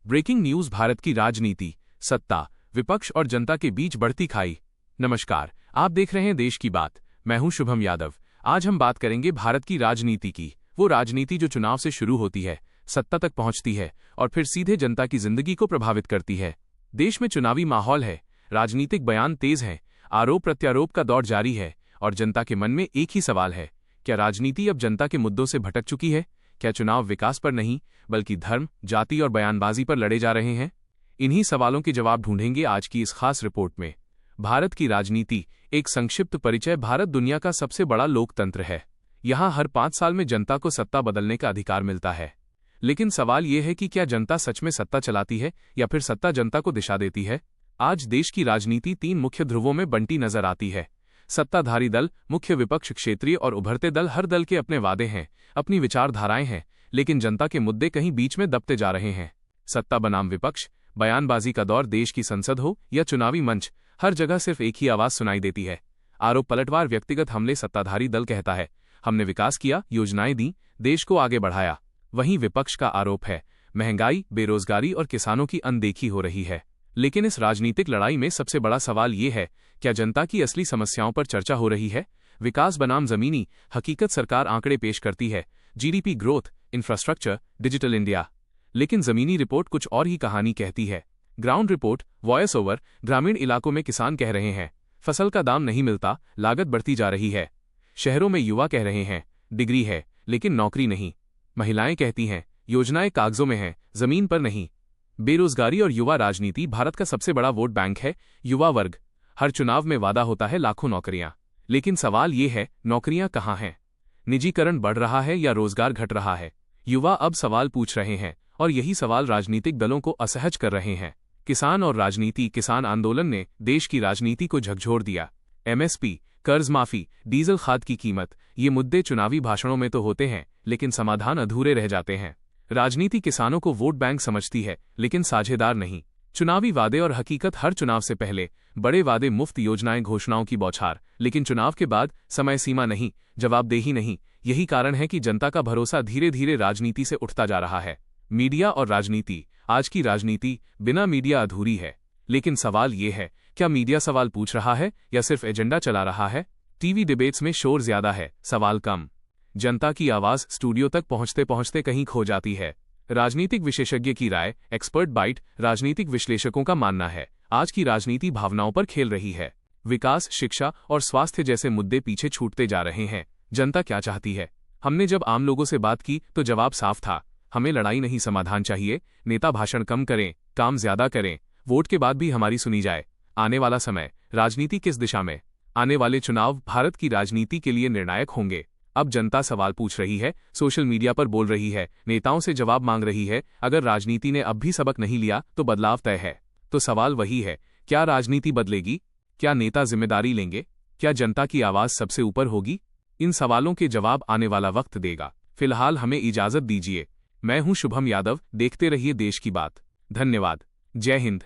Breaking news. Bharat की राजनीति, सत्ता, विपक्ष और जनता के बीच बढ़ती खाई। नमस्कार, आप देख रहे हैं देश की बात। मैं हूं शुभम यादव। आज हम बात करेंगे भारत की राजनीति की, वो राजनीति जो चुनाव से शुरू होती है, सत्ता तक पहुंचती है और फिर सीधे जनता की जिंदगी को प्रभावित करती है। देश में चुनावी माहौल है, राजनीतिक बयान तेज हैं, आरोप प्रत्यारोप का दौर जारी है और जनता के मन में एक ही सवाल है, क्या राजनीति अब जनता के मुद्दों से भटक चुकी है? क्या चुनाव विकास पर नहीं बल्कि धर्म, जाति और बयानबाजी पर लड़े जा रहे हैं? इन्हीं सवालों के जवाब ढूंढेंगे आज की इस खास रिपोर्ट में। भारत की राजनीति, एक संक्षिप्त परिचय। भारत दुनिया का सबसे बड़ा लोकतंत्र है। यहाँ हर 5 साल में जनता को सत्ता बदलने का अधिकार मिलता है। लेकिन सवाल यह है कि क्या जनता सच में सत्ता चलाती है या फिर सत्ता जनता को दिशा देती है? आज देश की राजनीति 3 मुख्य ध्रुवों में बंटी नजर आती है। सत्ताधारी दल, मुख्य विपक्ष, क्षेत्रीय और उभरते दल। हर दल के अपने वादे हैं, अपनी विचारधाराएं हैं, लेकिन जनता के मुद्दे कहीं बीच में दबते जा रहे हैं। सत्ता बनाम विपक्ष, बयानबाजी का दौर। देश की संसद हो या चुनावी मंच, हर जगह सिर्फ एक ही आवाज सुनाई देती है। आरोप पलटवार, व्यक्तिगत हमले। सत्ताधारी दल कहता है, हमने विकास किया, योजनाएं दी, देश को आगे बढ़ाया। वहीं विपक्ष का आरोप है, महंगाई, बेरोजगारी और किसानों की अनदेखी हो रही है। लेकिन इस राजनीतिक लड़ाई में सबसे बड़ा सवाल ये है, क्या जनता की असली समस्याओं पर चर्चा हो रही है? विकास बनाम जमीनी हकीकत। सरकार आंकड़े पेश करती है, GDP growth, infrastructure, digital India. लेकिन जमीनी रिपोर्ट कुछ और ही कहानी कहती है। Ground report, voice over. ग्रामीण इलाकों में किसान कह रहे हैं, फसल का दाम नहीं मिलता, लागत बढ़ती जा रही है। शहरों में युवा कह रहे हैं, डिग्री है लेकिन नौकरी नहीं। महिलाएं कहती हैं, योजनाएं कागजों में हैं, जमीन पर नहीं। बेरोजगारी और युवा राजनीति। भारत का सबसे बड़ा वोट बैंक है युवा वर्ग। हर चुनाव में वादा होता है लाखों नौकरियां, लेकिन सवाल ये है, नौकरियां कहां हैं? निजीकरण बढ़ रहा है या रोजगार घट रहा है? युवा अब सवाल पूछ रहे हैं और यही सवाल राजनीतिक दलों को असहज कर रहे हैं। किसान और राजनीति। किसान आंदोलन ने देश की राजनीति को झकझोर दिया। एमएसपी, कर्ज माफी, डीजल खाद की कीमत, ये मुद्दे चुनावी भाषणों में तो होते हैं, लेकिन समाधान अधूरे रह जाते हैं। राजनीति किसानों को वोट बैंक समझती है, लेकिन साझेदार नहीं। चुनावी वादे और हकीकत। हर चुनाव से पहले बड़े वादे, मुफ्त योजनाएं, घोषणाओं की बौछार, लेकिन चुनाव के बाद समय सीमा नहीं, जवाबदेही नहीं। यही कारण है कि जनता का भरोसा धीरे धीरे राजनीति से उठता जा रहा है। मीडिया और राजनीति। आज की राजनीति बिना मीडिया अधूरी है। लेकिन सवाल ये है, क्या मीडिया सवाल पूछ रहा है या सिर्फ एजेंडा चला रहा है? टीवी डिबेट्स में शोर ज्यादा है, सवाल कम। जनता की आवाज स्टूडियो तक पहुंचते पहुंचते कहीं खो जाती है। राजनीतिक विशेषज्ञ की राय, एक्सपर्ट बाइट। राजनीतिक विश्लेषकों का मानना है, आज की राजनीति भावनाओं पर खेल रही है। विकास, शिक्षा और स्वास्थ्य जैसे मुद्दे पीछे छूटते जा रहे हैं। जनता क्या चाहती है? हमने जब आम लोगों से बात की तो जवाब साफ था, हमें लड़ाई नहीं, समाधान चाहिए। नेता भाषण कम करें, काम ज्यादा करें, वोट के बाद भी हमारी सुनी जाए। आने वाला समय, राजनीति किस दिशा में? आने वाले चुनाव भारत की राजनीति के लिए निर्णायक होंगे। अब जनता सवाल पूछ रही है, सोशल मीडिया पर बोल रही है, नेताओं से जवाब मांग रही है। अगर राजनीति ने अब भी सबक नहीं लिया तो बदलाव तय है। तो सवाल वही है, क्या राजनीति बदलेगी? क्या नेता जिम्मेदारी लेंगे? क्या जनता की आवाज सबसे ऊपर होगी? इन सवालों के जवाब आने वाला वक्त देगा। फिलहाल हमें इजाजत दीजिए। मैं हूं शुभम यादव, देखते रहिए देश की बात। धन्यवाद। जय हिंद।